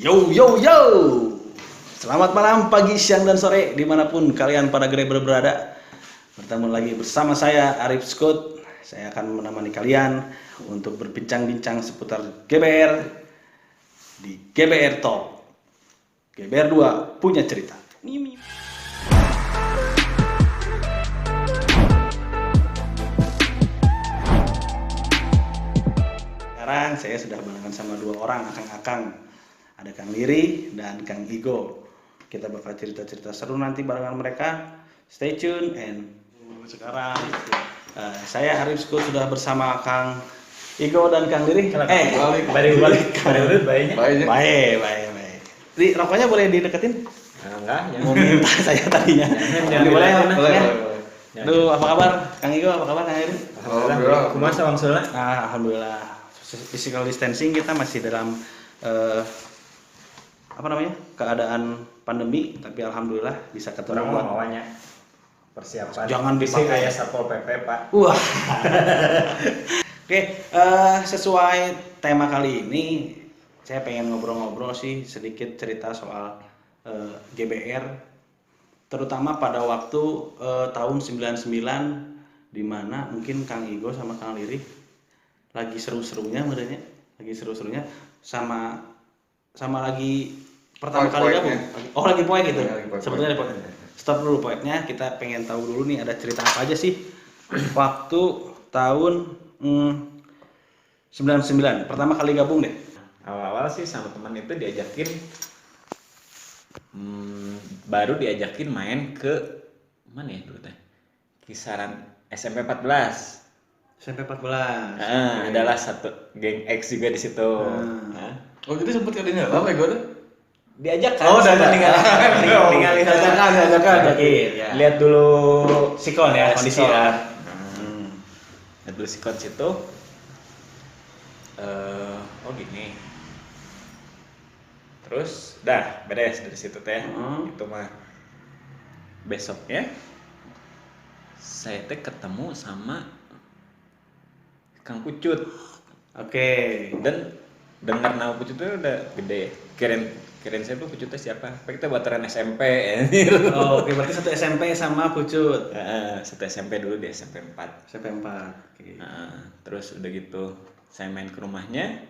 Yo yo yo. Selamat malam, pagi, siang, dan sore dimanapun kalian para Grabber berada. Bertemu lagi bersama saya Arif Scott. Saya akan menemani kalian untuk berbincang-bincang seputar GBR di GBR Talk. GBR 2 punya cerita. Sekarang saya sudah barengan sama dua orang akang-akang. Ada Kang Liri dan Kang Igo. Kita bakal cerita-cerita seru nanti barengan mereka. Stay tune and sekarang saya Arif Scott sudah bersama Kang Igo dan Kang Liri. Balik. Baik. Di rokoknya boleh dideketin? Enggak, Mau minta saya tadinya. Boleh. Aduh, apa kabar? Kang Igo, apa kabar Kang Liri? Alhamdulillah. Kumaha sawangsulna? Alhamdulillah. Physical distancing kita masih dalam keadaan pandemi, tapi alhamdulillah bisa ketemu. Orang mau mawanya persiapan. Jangan bisa dipakai. kayak Satpol PP, Pak. Wah. Oke, sesuai tema kali ini, saya pengen ngobrol-ngobrol sih sedikit cerita soal GBR, terutama pada waktu tahun 99, di mana mungkin Kang Igo sama Kang Liri lagi seru-serunya sama lagi pertama kali gabung. Lagi poek gitu. Sebetulnya poek. Stop dulu poeknya, kita pengen tahu dulu nih ada cerita apa aja sih waktu tahun 99 pertama kali gabung deh. Awal-awal sih sama teman itu diajakin baru diajakin main ke mana ya dulu teh? Kisaran SMP 14. SMP 14. Adalah satu geng X juga di situ. Oh jadi sempet kadinya lama ya gue tuh? Diajak kan? Oh, udah Ningali Ajakin, ya. Lihat dulu Sikon ya, kondisi ya. Lihat dulu sikon situ. Gini. Terus dah beres dari situ teh. Itu mah besoknya saya teh ketemu sama Kang Pucut. Oke. Dan dengar nama Pucut itu udah gede. Kirain saya tuh Pucutnya siapa? Kita bataran SMP. Oke, berarti satu SMP sama Pucut. Satu SMP dulu di SMP 4. SMP 4. Oke. Terus udah gitu saya main ke rumahnya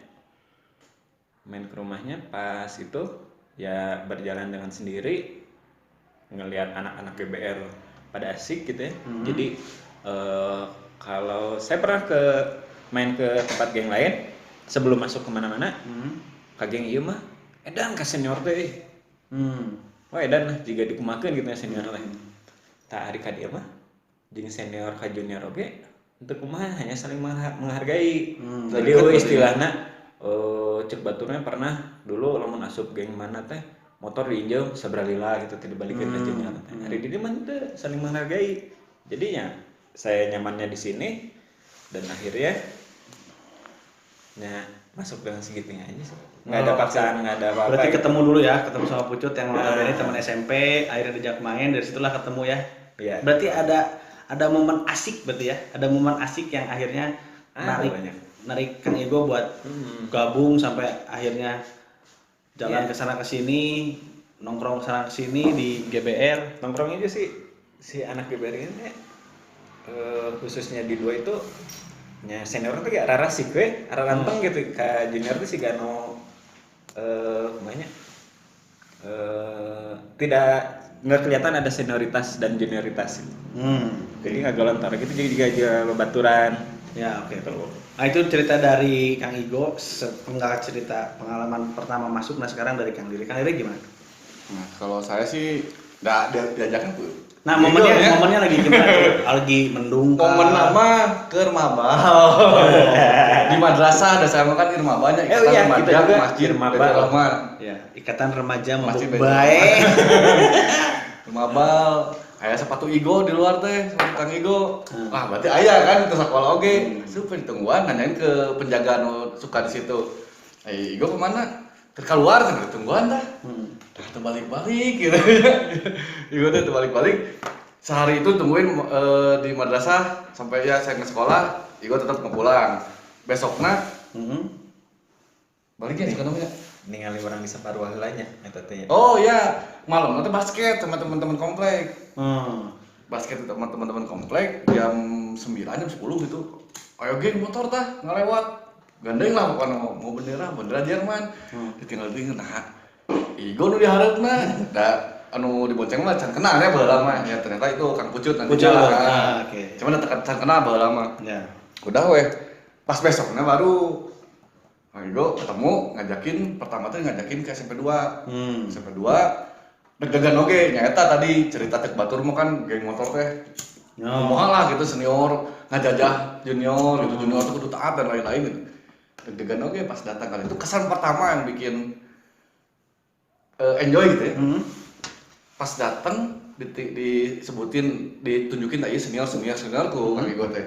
pas itu ya berjalan dengan sendiri, ngelihat anak-anak GBR pada asik gitu ya. Jadi kalau saya pernah main ke tempat geng lain sebelum masuk kemana-mana, ke geng ieu mah edan ka senior teh. Wah edan lah jika dikumakeun gitu ya senior teh. Tah ari ka dieu mah jeung senior ka junior oge untuk kumaha hanya saling menghargai. Jadi istilahna cek baturnya pernah dulu lamun asup geng mana teh motor diinjau sabralila gitu teh dibalikeun ka junior teh. Hari di dieu mah teh saling menghargai. Jadinya saya nyamannya di sini dan akhirnya masuk dengan segitunya aja sih. Nggak ada paksaan, nggak ada apa-apa. Berarti ketemu dulu ya, ketemu sama Pucut yang notabene teman SMP, akhirnya diajak main, dari situlah ketemu ya. Iya. Berarti ada momen asik berarti ya. Ada momen asik yang akhirnya narik Kang Igo buat gabung sampai akhirnya jalan ke sana ke sini, nongkrong sana ke sini di GBR. Nongkrong aja sih si anak GBR ini khususnya di dua itu nya senior tuh gak rara sih gue, rara ranteng gitu. Ka junior tuh sih gak nggak kelihatan ada senioritas dan junioritas. Jadi nggak golontar gitu, jadi aja baturan. Ya oke. Nah itu cerita dari Kang Igo, sepenggal cerita pengalaman pertama masuk. Nah sekarang dari Kang Liri. Kang Liri gimana? Nah kalau saya sih nggak diajakan tuh. Nah momennya lagi gimana? Lagi mendung. Momen nama ke Irmabal. Di madrasah ada saya makan Irmabanya. Kita juga Masjid Irmabal. Rahman. Ya, Ikatan Remaja Masjid Mabuk Baitur Baik. Irmabal. Aya sepatu Igo di luar teh, sepatu Kang Igo. Wah, berarti aya kan ke sekolah oge. Super ditungguan nanyain ke penjaga nu suka di situ. Igo kemana? Keluar kan ditungguan dah. Terbalik-balik gitu. Igo tuh terbalik-balik. Sehari itu tungguin di madrasah sampai ya saya ke sekolah, Igo tetap nggak pulang. Besoknya baliknya sih namanya. ningali orang di separuh heulanya eta teh. Oh iya, malam nanti basket sama teman-teman komplek. Hmm. Basket sama teman-teman komplek jam 9 jam 10 gitu. Ayo geng motor tah ngalewat. Gandeng lah pokoknya mau bendera Jerman. Ditinggal bingung nah. Igo nu diharapna. Da anu dibonceng mah can kenal ya baheula mah. Ya ternyata itu Kang Pucut nanti Pucut, jalan. oke. Cuman can kenal baheula mah. Ya. Udah weh. Pas besoknya baru Igo ketemu ngajakin pertama tuh ngajakin ke SMP 2. SMP 2 deg-degan oge nyaeta tadi cerita tek batur mah kan geng motor teh. Kumaha lah gitu senior ngajajah junior gitu junior tuh kudu taat dan lain-lain gitu. Deg-degan oge pas datang kali itu kesan pertama yang bikin enjoy gitu ya. Pas datang disebutin ditunjukin tadi senior ku Kang Igo teh.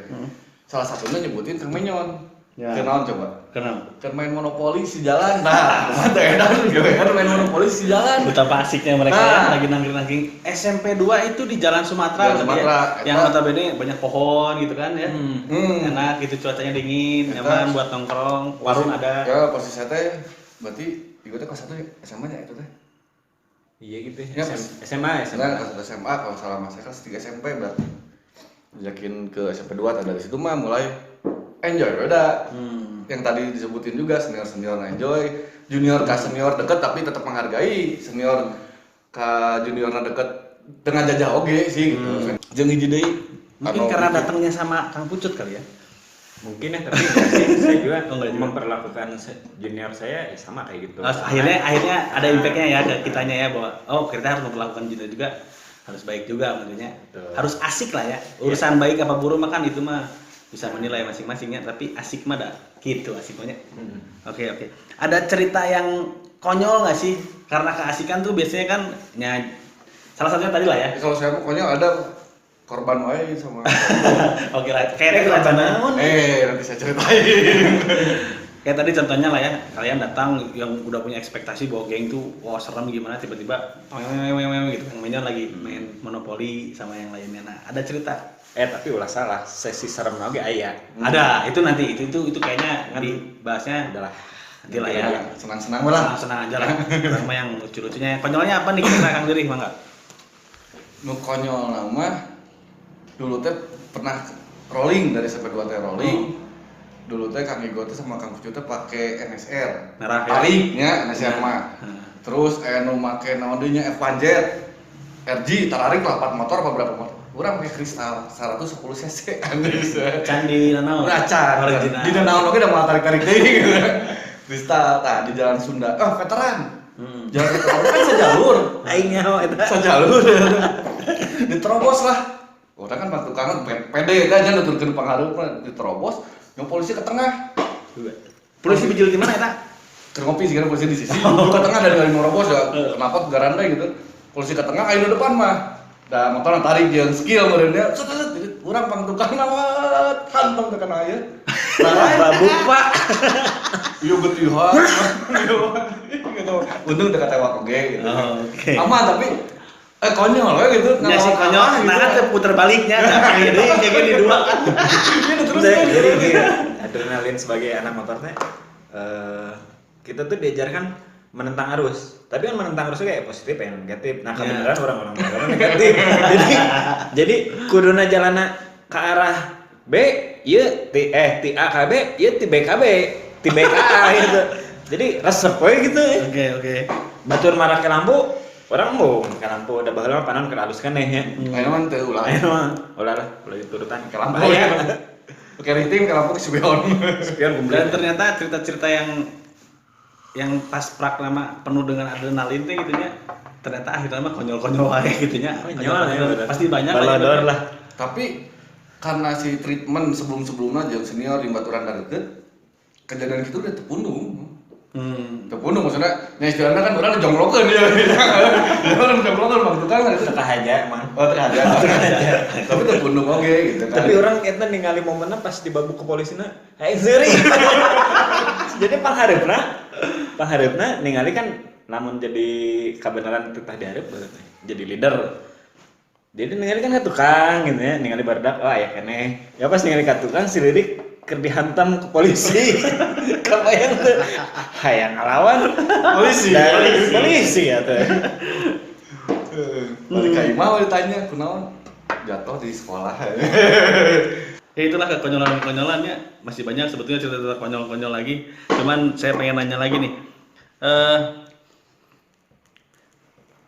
Salah satunya nyebutin Kang Menyon. Ya. Kenal coba? Kenapa? Kan main monopoli si jalan. Nah, mantap edan gitu kan main monopoli si jalan. Betapa asiknya mereka Nah. ya, lagi nangkring-nangkring. SMP 2 itu di Jalan Sumatera, Jalan gitu Sumatera, ya. Yang notabene banyak pohon gitu kan ya. Enak gitu cuacanya dingin, Eta. nyaman buat nongkrong, warung ada. Ya, posisi saya teh berarti Igo teh kelas 1 SMA nya itu teh. Iya gitu Ya, SMA. Nah, kelas 1 SMA kalau salah mas saya kelas 3 SMP berarti. Yakin ke SMP 2 dari situ mah mulai enjoy beda. Yang tadi disebutin juga senior enjoy, junior ke senior deket tapi tetap menghargai, senior ke juniorna deket dengan jajah oge sih gitu. Jeung hiji deui Mungkin karena datangnya sama Kang Pucut kali ya. Mungkin ya, tapi saya juga enggak juga. memperlakukan junior saya sama kayak gitu. Akhirnya ada impactnya ya ke kitanya ya bahwa oh kita harus memperlakukan kita juga harus baik juga maksudnya. Betul. Harus asik lah ya. Urusan baik apa buruk mah kan itu mah bisa menilai masing-masingnya tapi asik mah dah gitu asiknya. Oke. Ada cerita yang konyol nggak sih? Karena keasikan tuh biasanya kan salah satunya tadi lah ya. Kalau saya pokoknya ada korban wae sama Oke lah. Kayak tadi contohnya. nanti saya ceritain. Kayak tadi contohnya lah ya, kalian datang yang udah punya ekspektasi bahwa geng tuh wah serem gimana tiba-tiba gitu kan mainnya lagi main monopoli sama yang lainnya. Nah, ada cerita. Tapi ulah salah, sesi serem oge aya. Ada, itu nanti itu kayaknya dibahasnya Adalah nanti lah ya. Senang-senang lah. Senang aja lah. Sama yang lucu-lucunya. Konyolnya apa nih kira Kang Dirih, Bang? Nu konyol nama dulu teh pernah rolling dari SMP 2 teh rolling. Dulu teh Kang Igo teh sama Kang Pucu teh pakai NSR. Merah ya? Tariknya NSR mah. Terus nu make naon deui nya F1 Jet. RG tararik lah 4 motor apa berapa motor? Urang pakai kristal 110 cc anjir. Candi Nanau. Racan. Original. Di Nanau oge udah mau tarik-tarik deui gitu. Kristal tah di Jalan Sunda. Veteran. Jalan veteran kan sejalur. Aing nyaho eta. Sejalur. Diterobos lah. Orang kan bantu kangen pede kan nya nuturkeun panghareup diterobos. Yang polisi ke tengah. Polisi bijil di mana eta? Keur ngopi sih kan polisi di sisi. Ke tengah dari nerobos ya. Kenapa garanda gitu. Polisi ke tengah ayo depan mah. Da motor tarik jeung skill meureunnya. Set urang pang tukang nawat hantam tekan aya. Babu Pak. Yo getihan. Gitu. Untung dekat tewak oge gitu. Oke. Aman tapi konyol we gitu. Ya sih konyol, nah kan puter baliknya, jadi kayak gini dua kan. Ini terus Jadi adrenalin sebagai anak motor teh kita tuh diajarkan menentang arus. Tapi kan menentang arus kayak positif yang negatif. Nah, kebenaran orang-orang negatif. Jadi kuduna jalana ke arah B, ieu ti A ka B, ieu ti B ka B, ti B ka A gitu. Jadi resep we gitu. Oke. Batur marah ke lampu, orang embung ke lampu udah baheula panon keur alus keneh ya. Ayo mah teu ulah. Ayo ulah turutan ke lampu Bahaya. ya. Oke, rating ke lampu ke spion. Spion Dan kumplit. ternyata cerita-cerita yang pas praklama penuh dengan adrenalin teh gitunya ternyata akhirnya mah konyol-konyol aja gitunya. Konyol ya, bener. Pasti banyak Balodor ya. lah. Tapi karena si treatment sebelum-sebelumnya jeung senior di baturan deket kejadian gitu udah terpundung. Terpundung maksudnya nya istilahnya kan orang jonglokeun ya. Orang jonglokeun bang tukang itu Teka aja emang. oh teh ada. Tapi terpundung oge gitu kan. Tapi orang kita ningali momennya pas dibabuk ke polisina, hai seuri. Jadi pangharepna ningali kan namun jadi kebenaran titah diharap jadi leader. Jadi ningali kan ka tukang gitu ya, ningali barudak oh aya keneh. Ya pas ningali ka tukang si lirik keur dihantam ke polisi. Kabayang teu hayang ngalawan polisi ya teh. Balik ka imah ditanya kunaon jatuh di sekolah. Ya itulah kekonyolan-konyolannya. Masih banyak sebetulnya cerita-cerita konyol-konyol lagi. Cuman saya pengen nanya lagi nih.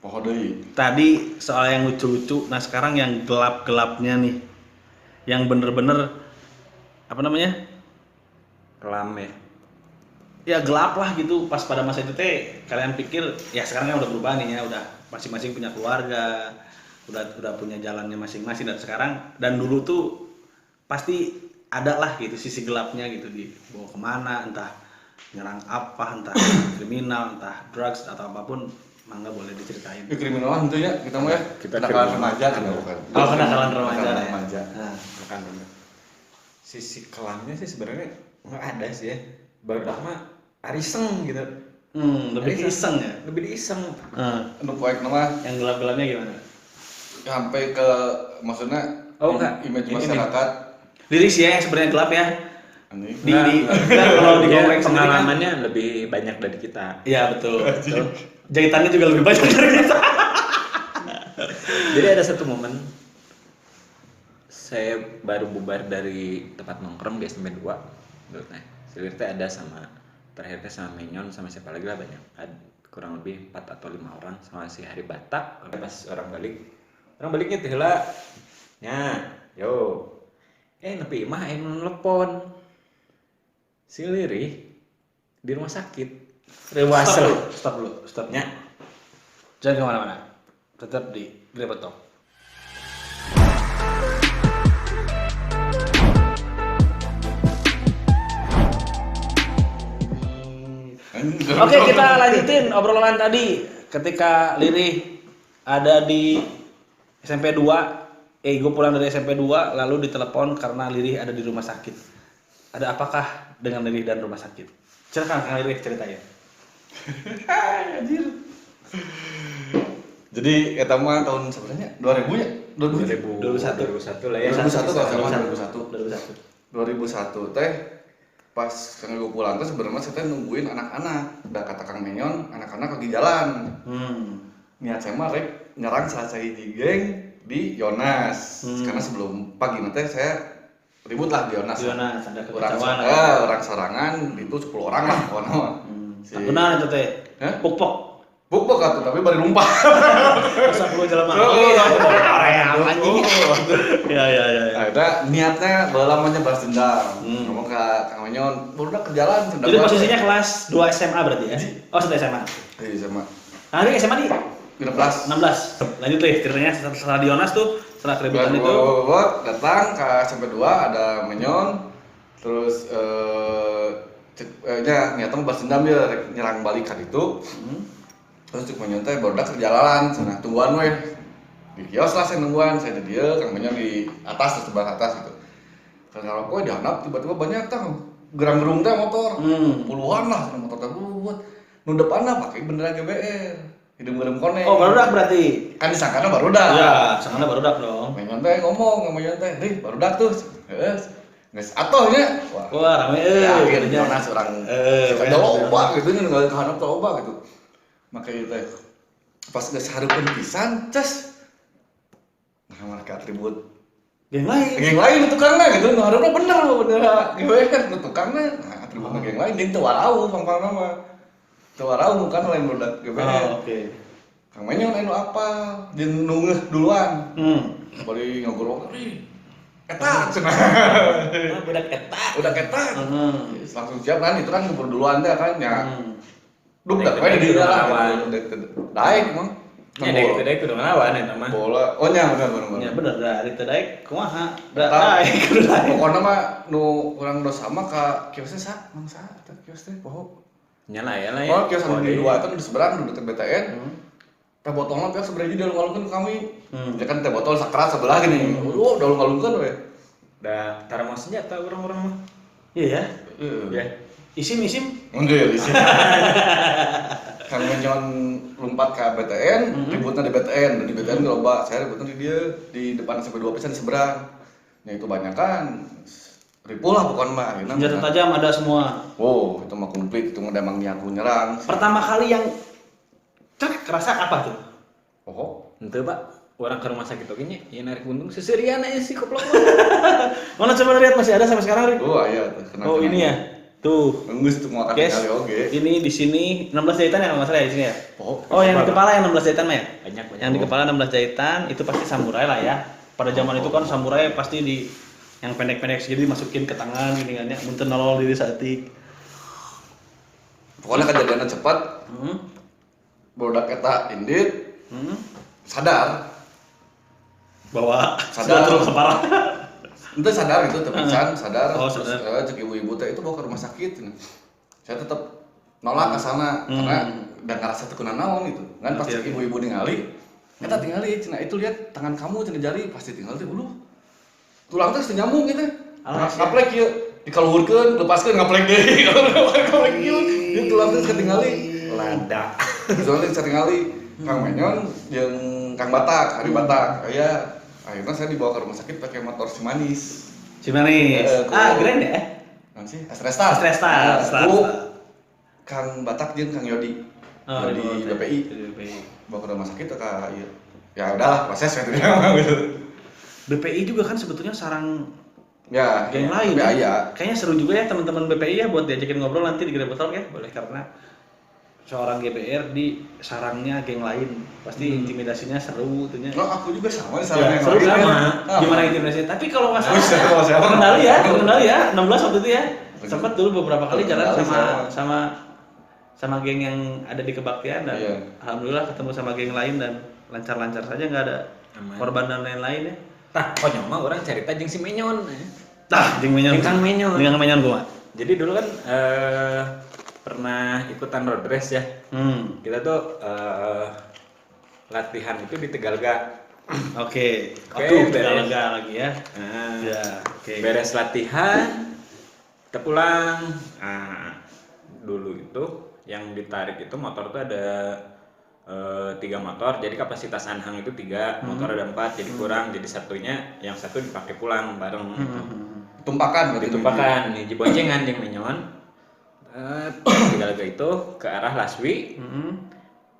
Poho deui. Tadi soal yang lucu-lucu, nah sekarang yang gelap-gelapnya nih. Yang bener-bener apa namanya? Kelam ya. Ya gelap lah gitu. Pas pada masa itu teh kalian pikir ya sekarang kan udah berubah nih ya, udah masing-masing punya keluarga, udah punya jalannya masing-masing. Dan sekarang dan dulu tuh pasti ada lah gitu sisi gelapnya gitu, dibawa kemana, entah nyerang apa, entah kriminal, entah drugs atau apapun. Mangga boleh diceritain. Ya kriminal lah tentunya kita mah ya. Kita kenakalan kriminal. remaja kan bukan. Oh, kenakalan remaja Kenakalan ya. remaja. Nah, Bukan bener. Sisi kelamnya sih sebenarnya nggak ada sih ya. Baru mah ariseng gitu. lebih ke iseng ya. Lebih diiseng. Anu poek nama Yang gelap-gelapnya gimana? sampai ke maksudnya Oh, enggak. image Ini masyarakat Lirik sih ya yang sebenarnya gelap ya. ini Kan kalau di Dia kompleks sendiri kan- pengalamannya lebih banyak dari kita. Iya betul. Jahitannya juga lebih banyak dari kita. Jadi ada satu momen saya baru bubar dari tempat nongkrong di SMP 2. Nah, sebenarnya ada sama terakhirnya sama Menyon sama siapa lagi lah banyak. Kurang lebih 4 atau 5 orang sama si Hari Batak. Pas orang baliknya teh heula. Nya, yo. Nepi mah nelpon. Si Liri di rumah sakit. Rewasel. Stop dulu. Nya. Jangan kemana-mana. Tetap di Grebet Talk. Oke, kita lanjutin obrolan tadi. Ketika Lirih ada di SMP 2, gue pulang dari SMP 2 lalu ditelepon karena Lirih ada di rumah sakit. Ada apakah dengan Lirih dan rumah sakit? Silakan Kang Lirih ceritain. anjir. Jadi eta mah tahun sebenarnya 2000 ya? 2001 lah ya. 2001 kalau sama 2001. 2001 teh pas Kang Ego pulang tuh sebenarnya saya teh nungguin anak-anak. Udah kata Kang Menyon, anak-anak lagi jalan. Niat saya mah rek nyerang salah sahiji geng di Yonas. Karena sebelum pagi nanti saya ribut lah di Yonas. Yonas ada Orang kekacauan. orang sorangan itu 10 orang lah kawan mah. Benar itu teh. Hah? Puk-puk. Buk atuh tapi bari lumpah. Masa perlu jalan mana? Oh iya, area anjing. Ya. Nah, itu niatnya lamanya balas dendam. Ngomong ke Kang Menyon, baru ke jalan sendal. Jadi posisinya kelas 2 SMA berarti ya? Oh, sudah SMA. Iya sama. Nah, ini SMA di 16. 16. Lanjut deh ceritanya setelah di Yonas tuh, setelah keributan itu. Datang ke SMP 2 ada Menyon. Terus niatnya balas dendam dia nyerang balikan itu. Terus cek Menyon teh baru ke jalan, sana tungguan weh. Di kios lah saya nungguan, saya di dia, Kang Menyon di atas, terus sebelah atas gitu. Kalau gue dihanap tiba-tiba banyak tah gerang-gerung teh motor. Puluhan lah sana motor teh buat. Nu depanna pakai bendera GBR. Hidung-hidung kone. Oh, barudak berarti. Kan disangkana barudak. Iya, sangkana barudak dong. Menyon teh ngomong, Menyon teh, "Dih, barudak tuh." Heeh. Geus atohnya. Wah, rame Ya, jadinya. Yonas orang banyak. ada loba gitu nya enggak kehanap teh loba gitu. Makanya teh pas geus hareupeun pisan ces. Nah, mereka atribut Geng lain. geng lain itu tukangna gitu, nu hareupeun bener GBR nu tukangna. Nah, atribut geng lain jeung teu warau pangpalna mah. Teu warau bukan lain budak GBR. Oh, oke. Kang Menyon anu apa? Jeung nu ngeuh duluan. Bari ngogorok, eta cenah. Budak eta. Udah ketat. Langsung siap kan itu kan ngumpul duluan teh kan ya. Duk Daek dak we di udah lah. ngelawan. Daek mah. Ya dek kudu ngelawan eta mah. Bola. Oh nya bener. Ya bener dari tadaik kumaha? Eta. Daik kudu daik. Pokona mah nu urang dos sama ka kiosnya sa, mang sa eta kios teh poho. Nyala ya lah ya. Oh kios anu di dua itu di seberang di dekat BTN. Teh botolna teh sebenarnya dia ngalungkeun kami. Ya kan teh botol sakrat sebelah gini. Udah ngalungkeun we. Da tara mau senjata orang-orang mah. Iya ya. Ya. Isim. Enggak di sini. Kang Menyon lompat ke BTN, ributnya di BTN, dan di BTN loba, saya ributnya di dia di depan sampai 2 pisan di seberang. Nah itu banyak kan ripuh lah pokoknya mah. Akhirnya Senjata tajam ada semua. wow, itu mah konflik, itu mah emang niat mau nyerang. Pertama kali yang kerasa apa tuh? Oh, Ente pak, orang ke rumah sakit oke nya, ya narik buntung seserian aja sih koplok. Mana coba lihat masih ada sampai sekarang, Rik? oh iya tuh. Oh, ini ya. Tuh. Nunggus tuh mau Guys, kali oge. ini di sini 16 jahitan ya kalau nggak salah ya di sini ya. Oh, Oh, yang di kepala yang 16 jahitan mah ya? Banyak. Yang di kepala 16 jahitan itu pasti samurai lah ya. Pada zaman itu kan samurai pasti di yang pendek-pendek segini dimasukin ke tangan gini kan ya. Munten nolol diri saeutik. Pokoknya kejadiannya cepat, budak eta indit sadar. Bahwa Sadar. sudah terus parah. Ente sadar gitu, terpingsan, sadar. Oh, Terus sadar. cek ibu-ibu teh itu bawa ke rumah sakit. Saya tetap nolak ke sana karena udah ngerasa tekunan naon gitu. Kan pas Oke, cek oke. ibu-ibu ningali, eta tinggali cenah itu lihat tangan kamu cenah jari pasti tinggal teh uluh. Tulang teh teu nyambung gitu. Alas, ya. Ngaplek ieu, dikaluhurkeun, lepaskeun ngaplek deui. Ngaplek ieu, ieu tulang teh ketinggali. Lada. Tulang teh ketinggali. Kang Menyon jeung Kang Batak, Hari Batak. Akhirnya saya dibawa ke rumah sakit pakai motor si manis. Si manis. Grand ya? Nanti sih, Astresta. Astresta. Kang Batak jeung Kang Yodi. Oh, di di BPI. BPI. Bawa ke rumah sakit ka ieu. Ya udahlah, proses gitu gitu. BPI juga kan sebetulnya sarang Ya, geng lain. tapi Ya. Kayaknya seru juga ya teman-teman BPI ya buat diajakin ngobrol nanti di Gede Botol ya. Boleh karena seorang GBR di sarangnya geng lain. Pasti intimidasinya seru tentunya. Oh, aku juga sama di Ya, sarang yang seru lain. sama. Ah, Gimana intimidasinya? Tapi kalau nggak Wih, salah, saya terkendali ya, 16 waktu itu ya. Sempat dulu beberapa kali jalan Terkendali sama geng yang ada di kebaktian dan Iya. alhamdulillah ketemu sama geng lain dan lancar-lancar saja, nggak ada Aman. korban dan lain-lain ya. Tah, konyol mah orang cerita jeung si Menyon. Tah, jeung menyon. Jeung Kang Menyon. Dengan menyon gua. Jadi dulu kan pernah ikutan road race ya. Kita tuh latihan itu di Tegalga. Oke. Oke, Aduh, beres. lega lagi ya. Nah, Ya, oke. beres latihan, kita pulang. Nah, dulu itu yang ditarik itu motor tuh ada 3 motor, jadi kapasitas anhang itu 3, motor ada 4, jadi kurang, jadi yang satu dipakai pulang bareng. Tumpakan berarti. Ditumpakan nih boncengan jeung Menyon. Tegalga itu ke arah Laswi.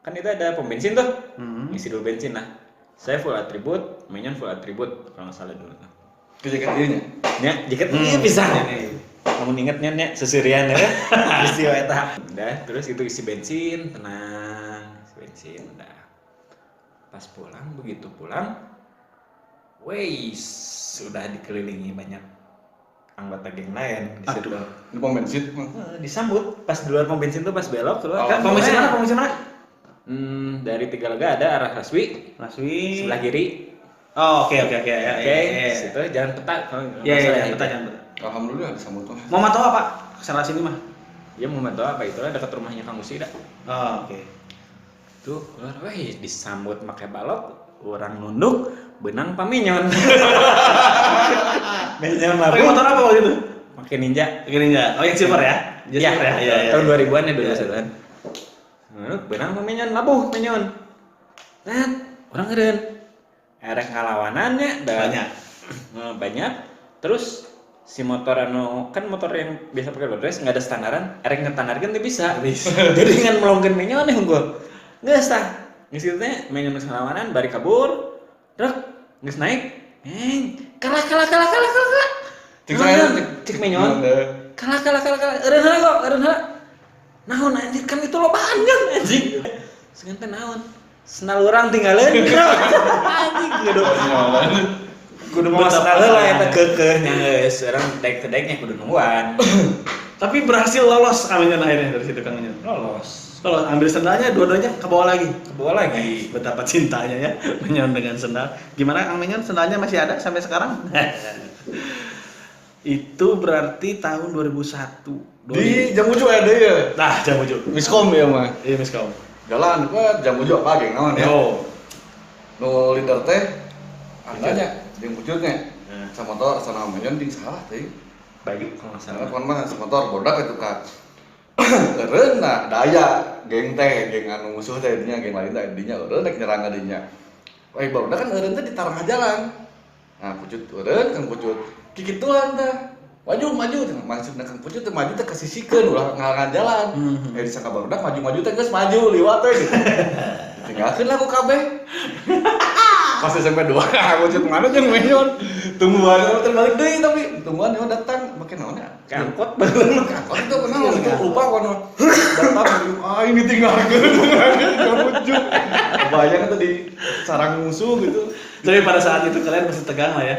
Kan itu ada pom bensin tuh. Ngisi dulu bensin lah. Saya full atribut, Menyon full atribut kalau nggak salah dulu. Kejaket dirinya. Nya, jaket ini bisa nih. Kamu ingetnya nya seserian ya. Peristiwa eta. Udah, terus itu isi bensin, tenang, isi bensin udah. Pas pulang, begitu pulang, weis, sudah dikelilingi banyak anggota geng lain di situ. Di pom bensin. Disambut pas di luar pom bensin tuh pas belok keluar Oh, kan Pom bensin mana? Pom bensin mana? Dari Tegalga ada arah Laswi Laswi. sebelah kiri. Oh, oke ya. Oke, situ jalan peta. kalau nggak Iya, salah iya, ya. peta jangan peta. Alhamdulillah ada sambut tuh. Mau mantau apa? Kesana sini mah. Ya mau bantu apa itulah dekat rumahnya Kang Usida. Oh, oke. Tuh keluar, weh disambut pakai balok, orang nunduk, benang paminyon. Menyon Pakai motor apa waktu itu? Pakai Ninja. Pakai Ninja. Oh, yang silver ya? Iya, Silver ya. Iya, tahun 2000-an ya dulu Iya. kan. Benang paminyon, labuh menyon. Nah, orang ngeren. Erek ngalawanannya Banyak. Banyak. Terus si motor kan motor yang biasa pakai road race nggak ada standaran, erek ngetandarkan dia bisa. Jadi dengan melongkeun menyon nih unggul. Nggak sah. Ngisi teh menyon ngalawanan bari kabur. Truk geus naik. Kalah. Cik saya cik menyon. Kalah. Eureun heula kok, eureun heula. Naon anjir kan itu lobaan kan anjing. Segan teh naon? Senal urang tinggalin. Anjing kudu mau senal heula eta keukeuh nya geus. Urang dek-deknya kudu nungguan. Tapi berhasil lolos Kang Menyon akhirnya dari situ Kang Menyon. Lolos. Kalau ambil sendalnya dua-duanya ke bawah lagi. Ke bawah lagi. Betapa cintanya ya Menyon dengan sendal. Gimana Kang Menyon sendalnya masih ada sampai sekarang? Itu berarti tahun 2001. Di Jambuju ada ya. Nah, Jambuju. Miskom ya mah. Iya, Miss Kaum. Jalan ke Jambuju apa geng naon ya. Yo. Nu leader teh adanya jeung wujudnya. Nah. Sa motor sana menyon jeung salah teh. Bagi kalau nggak Salah salah. kon mah sa motor bodak itu ka. Eureun nah daya geng teh geng anu musuh teh dinya geng lain teh dinya eureun rek nyerang ka dinya. Wah bodak kan eureun teh di tarengah jalan. Nah pucut eureun kan pucut kikituan teh. maju maksudna Kang Pucuk teh maju teh kasisikeun ulah ngalangan jalan. Di sakabarudak maju teh geus maju liwat teh gitu. Tinggalkeun lah ku kabeh. Pas SMP 2 Pucuk mana jeung meyon. Tungguan terbalik deui tapi tungguan yo datang make naon ya? Kangkot baheula. Kangkot itu kenal itu lupa kono. Datang ini tinggalkeun Kang Pucuk. Kebayang tuh di sarang musuh gitu. Tapi pada saat itu kalian masih tegang lah ya.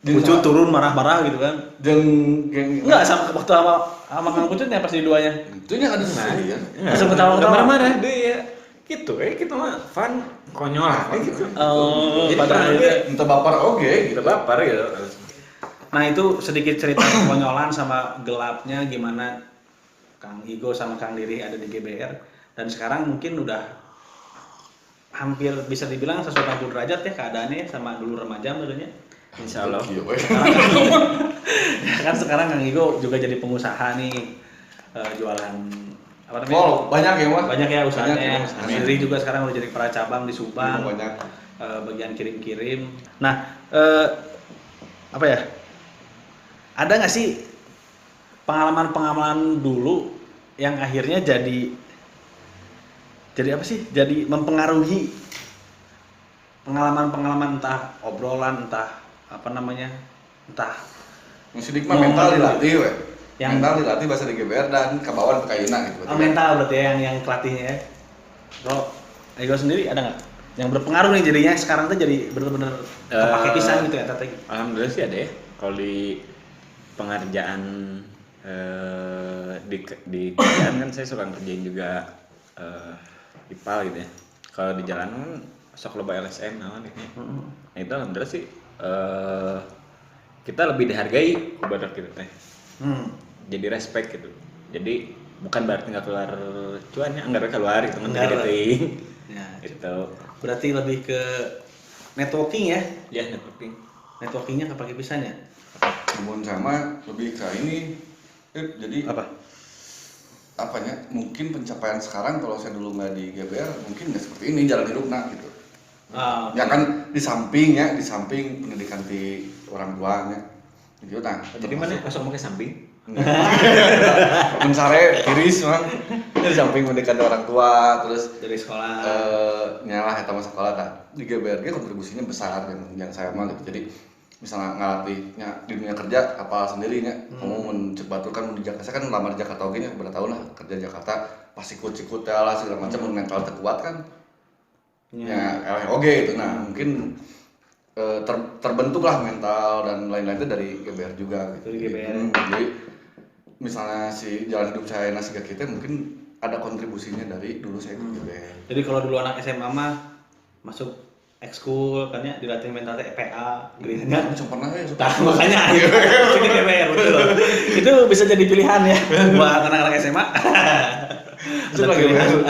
Pucuk turun marah-marah gitu kan. Jeung geng Enggak sama waktu sama Kang Pucuknya pas di duanya. itu nya ada sesuatu ya. Langsung ketawa-ketawa. Marah-marah deh ya. Gitu kita mah fun konyol lah gitu. Oh, Jadi pada pernah akhirnya. Entah baper oke Kita baper gitu. Nah itu sedikit cerita konyolan sama gelapnya gimana Kang Igo sama Kang Diri ada di GBR dan sekarang mungkin udah hampir bisa dibilang 180 derajat ya keadaannya sama dulu remaja menurutnya. Insya Allah. Kan sekarang Kang Igo juga jadi pengusaha nih jualan apa namanya? Oh, banyak ya, Mas. Banyak ya usahanya. Banyak ya, Kang Diri juga sekarang udah jadi peracabang di Subang. Banyak. Bagian kirim-kirim. Nah, apa ya? Ada nggak sih pengalaman-pengalaman dulu yang akhirnya jadi apa sih? Jadi mempengaruhi pengalaman-pengalaman entah obrolan, entah apa namanya, entah Masih dikmah mental dilatih we. Yang- Mental dilatih bahasa di GBR dan kabawan pekaina gitu. mental berarti ya yang pelatihnya ya. Kalau Ego sendiri ada nggak yang berpengaruh nih jadinya sekarang tuh jadi bener-bener kepake pisan gitu ya Tete? Alhamdulillah sih ada ya. Kalau di pengerjaan di kerjaan kan saya suka ngerjain juga IPAL gitu ya. Kalau di jalan kan sok loba LSM naon gitu. Nah itu alhamdulillah sih kita lebih dihargai badak gitu teh. Jadi respect gitu. Jadi bukan berarti nggak keluar cuannya, enggak keluar gitu kan Enggak. gede Ya, gitu. berarti lebih ke networking ya? Ya networking. Networkingnya kepake pisan ya? Namun sama lebih ke ini. Jadi Apa? apanya? Mungkin pencapaian sekarang kalau saya dulu nggak di GBR mungkin nggak seperti ini jalan hidupnya gitu. Ya kan di samping pendidikan di orang tuanya. Gitu nah. Jadi mana masuk pakai samping? Mencari tiris mah di samping pendidikan orang tua terus Dari sekolah. nyalah eta mah sekolah tah di GBRG kontribusinya besar yang saya mah gitu. Jadi misalnya ngalatihnya di dunia kerja apa sendirinya kamu mencek batu kan di Jakarta saya kan lama di Jakarta oke nya berapa tahun lah kerja di Jakarta pas ikut lah segala macam mental terkuat kan ya oke itu nah mungkin terbentuklah mental dan lain-lainnya dari GBR juga gitu. Dari GBR. Jadi misalnya si jalan hidup saya nasi kita mungkin ada kontribusinya dari dulu saya ikut GBR. Jadi kalau dulu anak SMA mah masuk ekskul kan ya dilatih mental PA gitu kan. Macam pernah ya Nah, makanya ini GBR betul. Itu bisa jadi pilihan ya buat anak-anak SMA. Masuk Ada lagi, pilihan, masuk.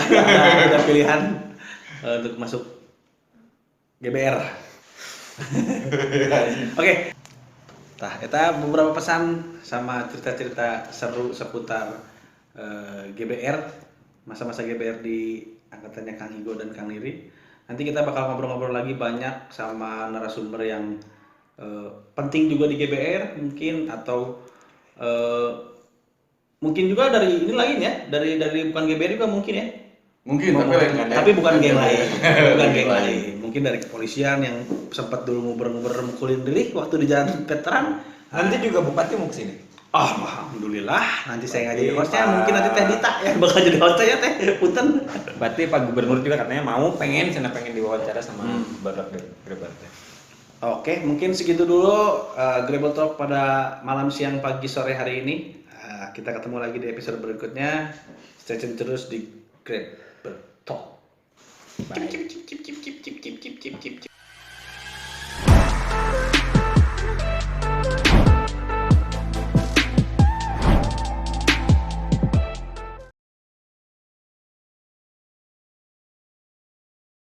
ada pilihan untuk masuk GBR. Oke. Tah, eta beberapa pesan sama cerita-cerita seru seputar GBR, masa-masa GBR di angkatannya Kang Igo dan Kang Riri. Nanti kita bakal ngobrol-ngobrol lagi banyak sama narasumber yang penting juga di GBR mungkin atau mungkin juga dari ini lain ya, dari bukan GBR juga mungkin ya. Mungkin tapi lain Tapi bukan geng lain, bukan geng lain. Mungkin dari kepolisian yang sempat dulu nguber-nguber mukulin diri waktu di jalan veteran. Nanti juga bupati mau kesini. Oh, alhamdulillah. Nanti saya nggak jadi hostnya, mungkin nanti Teh Dita ya bakal jadi hostnya ya Teh. Punten. Berarti Pak Gubernur juga katanya pengen diwawancara sama Badak Grebar. Oke, Mungkin segitu dulu Grebel Talk pada malam, siang, pagi, sore hari ini. Kita ketemu lagi di episode berikutnya. Stay tune terus di Grebel Talk. Bye.